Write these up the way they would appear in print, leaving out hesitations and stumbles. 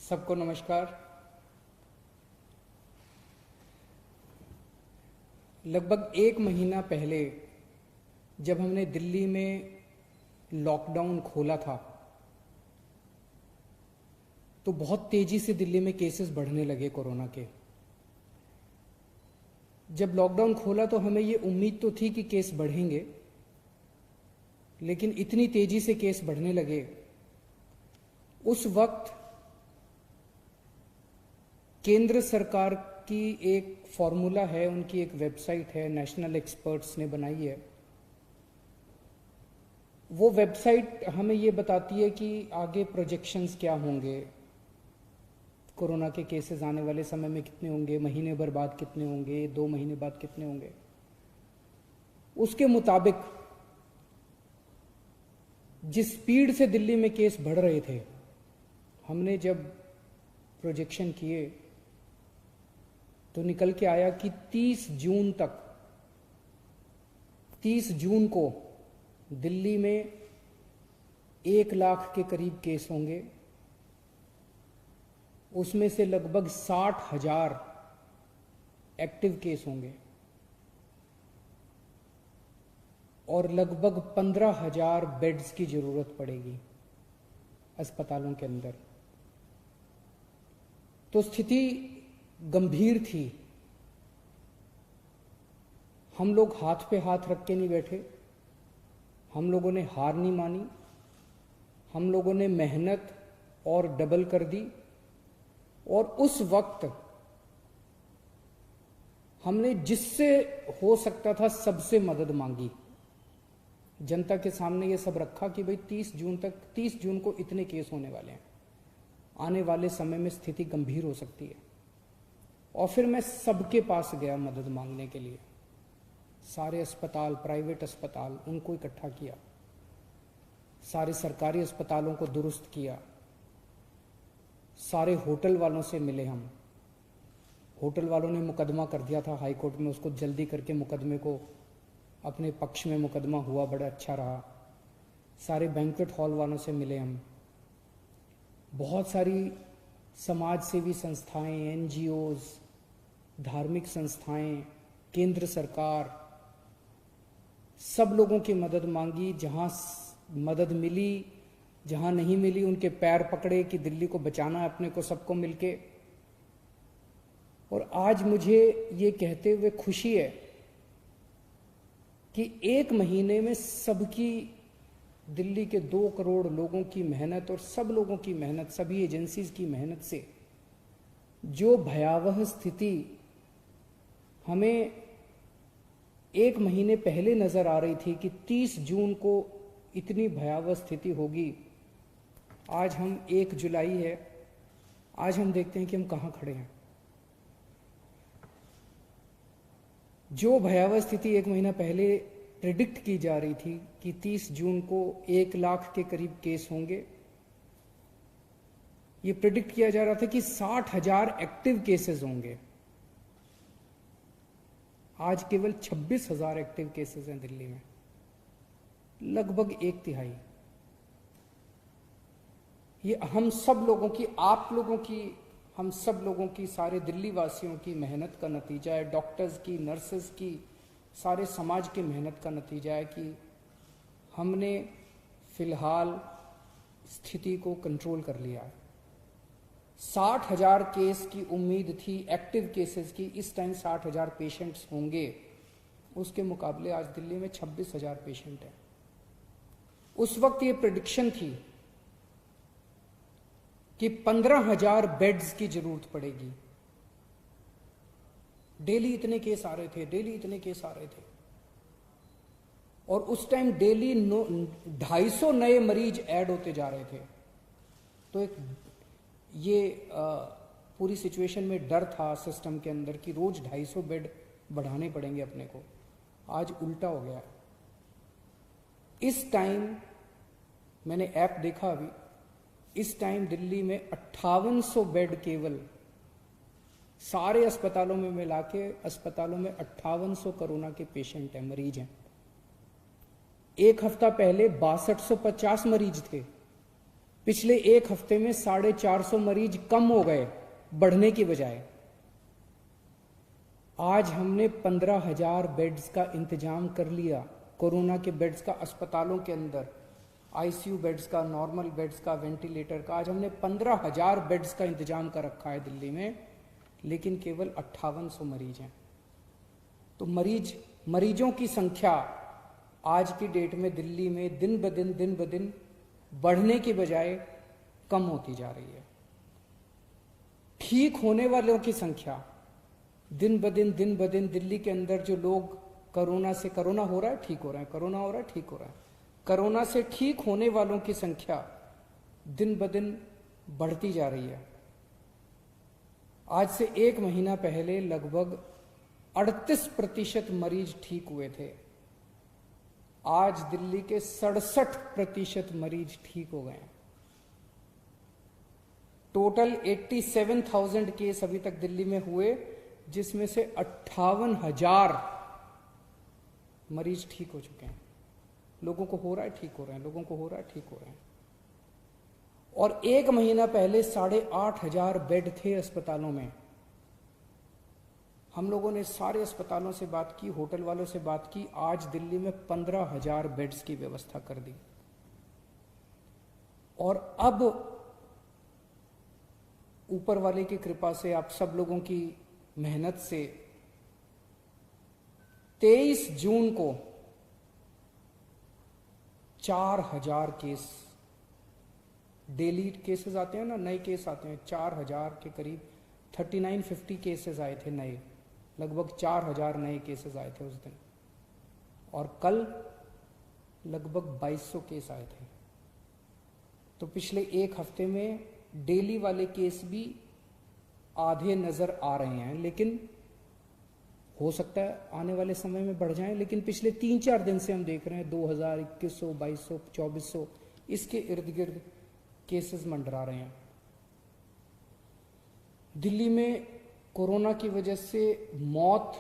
सबको नमस्कार। लगभग एक महीना पहले जब हमने दिल्ली में लॉकडाउन खोला था तो बहुत तेजी से दिल्ली में केसेस बढ़ने लगे कोरोना के। जब लॉकडाउन खोला तो हमें ये उम्मीद तो थी कि केस बढ़ेंगे, लेकिन इतनी तेजी से केस बढ़ने लगे। उस वक्त केंद्र सरकार की एक फॉर्मूला है, उनकी एक वेबसाइट है, नेशनल एक्सपर्ट्स ने बनाई है। वो वेबसाइट हमें ये बताती है कि आगे प्रोजेक्शंस क्या होंगे, कोरोना के केसेस आने वाले समय में कितने होंगे, महीने भर बाद कितने होंगे, 2 महीने बाद कितने होंगे। उसके मुताबिक जिस स्पीड से दिल्ली में केस बढ़ रहे थे, हमने जब प्रोजेक्शन किए तो निकल के आया कि 30 जून को दिल्ली में 1 लाख के करीब केस होंगे। उसमें से लगभग 60,000 एक्टिव केस होंगे और लगभग 15,000 बेड्स की जरूरत पड़ेगी अस्पतालों के अंदर। तो स्थिति गंभीर थी। हम लोग हाथ पे हाथ रख के नहीं बैठे, हम लोगों ने हार नहीं मानी, हम लोगों ने मेहनत और डबल कर दी। और उस वक्त हमने जिससे हो सकता था सबसे मदद मांगी। जनता के सामने ये सब रखा कि भाई 30 जून को इतने केस होने वाले हैं, आने वाले समय में स्थिति गंभीर हो सकती है। और फिर मैं सबके पास गया मदद मांगने के लिए। सारे अस्पताल, प्राइवेट अस्पताल, उनको इकट्ठा किया, सारे सरकारी अस्पतालों को दुरुस्त किया, सारे होटल वालों से मिले हम। होटल वालों ने मुकदमा कर दिया था हाई कोर्ट में, उसको जल्दी करके मुकदमे को अपने पक्ष में मुकदमा हुआ, बड़ा अच्छा रहा। सारे बैंक्वेट हॉल वालों से मिले हम। बहुत सारी समाज सेवी संस्थाएं, एनजीओज, धार्मिक संस्थाएं, केंद्र सरकार, सब लोगों की मदद मांगी। जहां मदद मिली, जहां नहीं मिली, उनके पैर पकड़े कि दिल्ली को बचाना है अपने को, सबको मिलके। और आज मुझे ये कहते हुए खुशी है कि 1 महीने में सबकी, दिल्ली के 2 करोड़ लोगों की मेहनत और सब लोगों की मेहनत, सभी एजेंसीज की मेहनत से जो भयावह स्थिति हमें 1 महीने पहले नजर आ रही थी कि 30 जून को इतनी भयावह स्थिति होगी, आज हम 1 जुलाई है, आज हम देखते हैं कि हम कहां खड़े हैं। जो भयावह स्थिति 1 महीना पहले प्रेडिक्ट की जा रही थी कि 30 जून को 1 लाख के करीब केस होंगे, ये प्रेडिक्ट किया जा रहा था कि 60,000 एक्टिव केसेस होंगे। आज केवल 26,000 एक्टिव केसेस हैं दिल्ली में, लगभग 1/3। ये हम सब लोगों की, आप लोगों की, हम सब लोगों की, सारे दिल्ली वासियों की मेहनत का नतीजा है। डॉक्टर्स की, नर्सेस की, सारे समाज की मेहनत का नतीजा है कि हमने फिलहाल स्थिति को कंट्रोल कर लिया है। 60,000 केस की उम्मीद थी, एक्टिव केसेस की। इस टाइम 60,000 पेशेंट्स होंगे, उसके मुकाबले आज दिल्ली में 26,000 पेशेंट हैं। उस वक्त ये प्रेडिक्शन थी कि 15,000 बेड्स की जरूरत पड़ेगी। डेली इतने केस आ रहे थे, डेली इतने केस आ रहे थे। और उस टाइम डेली 250 नए मरीज ऐड होते जा रहे थे। तो एक ये पूरी सिचुएशन में डर था सिस्टम के अंदर कि रोज 250 बेड बढ़ाने पड़ेंगे अपने को। आज उल्टा हो गया। इस टाइम मैंने ऐप देखा अभी, इस टाइम दिल्ली में 5800 बेड, केवल सारे अस्पतालों में मिला के अस्पतालों में 5800 कोरोना के पेशेंट हैं, मरीज हैं। 1 हफ्ता पहले 6250 मरीज थे। पिछले एक हफ्ते में 450 मरीज कम हो गए बढ़ने की बजाय। आज हमने 15,000 बेड्स का इंतजाम कर लिया, कोरोना के बेड्स का अस्पतालों के अंदर, आईसीयू बेड्स का, नॉर्मल बेड्स का, वेंटिलेटर का। आज हमने 15,000 बेड्स का इंतजाम कर रखा है दिल्ली में, लेकिन केवल 5800 मरीज हैं। तो मरीजों की संख्या आज की डेट में दिल्ली में दिन ब दिन बढ़ने की बजाय कम होती जा रही है। ठीक होने वालों की संख्या दिन ब दिन दिल्ली के अंदर जो लोग कोरोना हो रहा है ठीक हो रहा है, कोरोना हो रहा है ठीक हो रहा है, कोरोना से ठीक होने वालों की संख्या दिन ब दिन बढ़ती जा रही है। आज से एक महीना पहले लगभग 38% मरीज ठीक हुए थे, आज दिल्ली के 67% मरीज ठीक हो गए हैं। टोटल 87,000 केस अभी तक दिल्ली में हुए, जिसमें से 58,000 मरीज ठीक हो चुके हैं। लोगों को हो रहा है ठीक हो रहे हैं, लोगों को हो रहा है ठीक हो रहे हैं। और एक महीना पहले 8,500 बेड थे अस्पतालों में। हम लोगों ने सारे अस्पतालों से बात की, होटल वालों से बात की, आज दिल्ली में 15,000 बेड्स की व्यवस्था कर दी। और अब ऊपर वाले की कृपा से, आप सब लोगों की मेहनत से 23 जून को 4,000 केस, डेली केसेस आते हैं ना, नए केस आते हैं, 4,000 के करीब 3950 केसेस आए थे नए, लगभग 4,000 नए केसेस आए थे उस दिन। और कल लगभग 2200 केस आए थे। तो पिछले एक हफ्ते में डेली वाले केस भी आधे नजर आ रहे हैं, लेकिन हो सकता है आने वाले समय में बढ़ जाएं। लेकिन पिछले 3-4 दिन से हम देख रहे हैं 2000, 2100, 2200, 2400 इसके इर्द गिर्द केसेस मंडरा रहे हैं। दिल्ली में कोरोना की वजह से मौत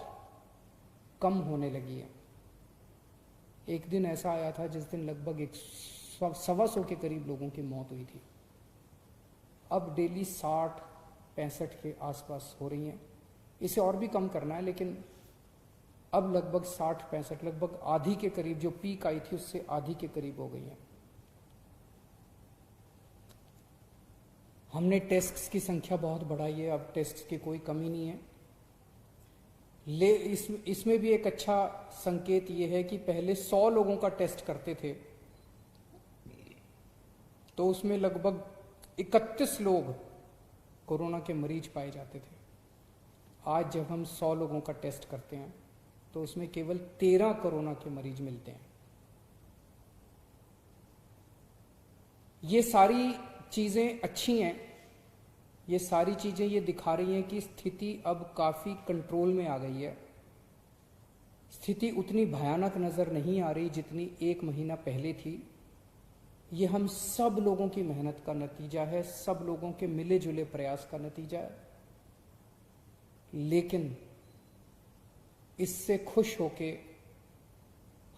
कम होने लगी है। एक दिन ऐसा आया था जिस दिन लगभग 125 के करीब लोगों की मौत हुई थी। अब डेली 60-65 के आसपास हो रही हैं। इसे और भी कम करना है, लेकिन अब लगभग 60-65, लगभग आधी के करीब, जो पीक आई थी उससे आधी के करीब हो गई है। हमने टेस्ट्स की संख्या बहुत बढ़ाई है, अब टेस्ट्स की कोई कमी नहीं है। इसमें भी एक अच्छा संकेत ये है कि पहले 100 लोगों का टेस्ट करते थे तो उसमें लगभग 31 लोग कोरोना के मरीज पाए जाते थे। आज जब हम 100 लोगों का टेस्ट करते हैं तो उसमें केवल 13 कोरोना के मरीज मिलते हैं। ये सारी चीजें अच्छी हैं, ये सारी चीजें ये दिखा रही हैं कि स्थिति अब काफी कंट्रोल में आ गई है। स्थिति उतनी भयानक नजर नहीं आ रही जितनी एक महीना पहले थी। ये हम सब लोगों की मेहनत का नतीजा है, सब लोगों के मिले जुले प्रयास का नतीजा है। लेकिन इससे खुश होके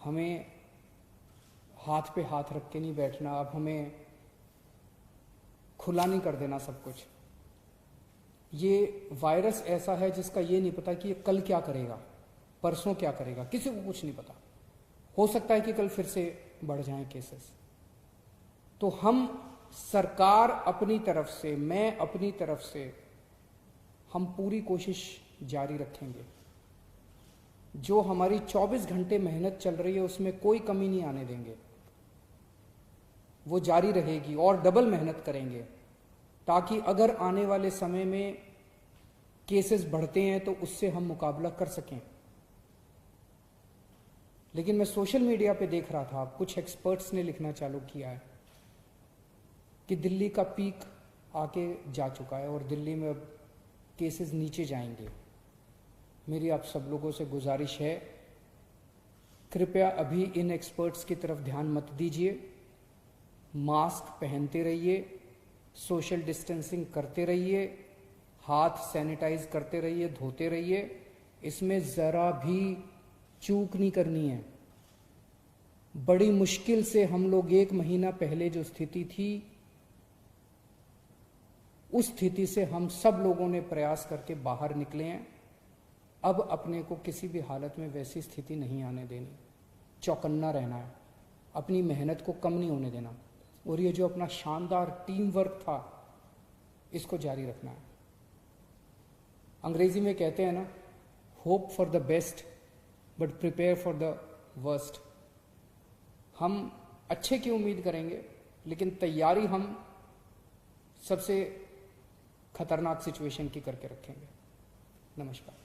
हमें हाथ पे हाथ रख के नहीं बैठना। अब हमें खुला नहीं कर देना सब कुछ। ये वायरस ऐसा है जिसका ये नहीं पता कि ये कल क्या करेगा, परसों क्या करेगा, किसी को कुछ नहीं पता। हो सकता है कि कल फिर से बढ़ जाएं केसेस। तो हम सरकार अपनी तरफ से, मैं अपनी तरफ से, हम पूरी कोशिश जारी रखेंगे। जो हमारी 24 घंटे मेहनत चल रही है उसमें कोई कमी नहीं आने देंगे, वो जारी रहेगी और डबल मेहनत करेंगे, ताकि अगर आने वाले समय में केसेस बढ़ते हैं तो उससे हम मुकाबला कर सकें। लेकिन मैं सोशल मीडिया पे देख रहा था, कुछ एक्सपर्ट्स ने लिखना चालू किया है कि दिल्ली का पीक आके जा चुका है और दिल्ली में अब केसेस नीचे जाएंगे। मेरी आप सब लोगों से गुजारिश है, कृपया अभी इन एक्सपर्ट्स की तरफ ध्यान मत दीजिए। मास्क पहनते रहिए, सोशल डिस्टेंसिंग करते रहिए, हाथ सैनिटाइज करते रहिए, धोते रहिए। इसमें ज़रा भी चूक नहीं करनी है। बड़ी मुश्किल से हम लोग एक महीना पहले जो स्थिति थी उस स्थिति से हम सब लोगों ने प्रयास करके बाहर निकले हैं। अब अपने को किसी भी हालत में वैसी स्थिति नहीं आने देनी, चौकन्ना रहना है, अपनी मेहनत को कम नहीं होने देना, और ये जो अपना शानदार टीम वर्क था इसको जारी रखना है। अंग्रेजी में कहते हैं ना, hope for the best but prepare for the worst. हम अच्छे की उम्मीद करेंगे लेकिन तैयारी हम सबसे खतरनाक सिचुएशन की करके रखेंगे। नमस्कार।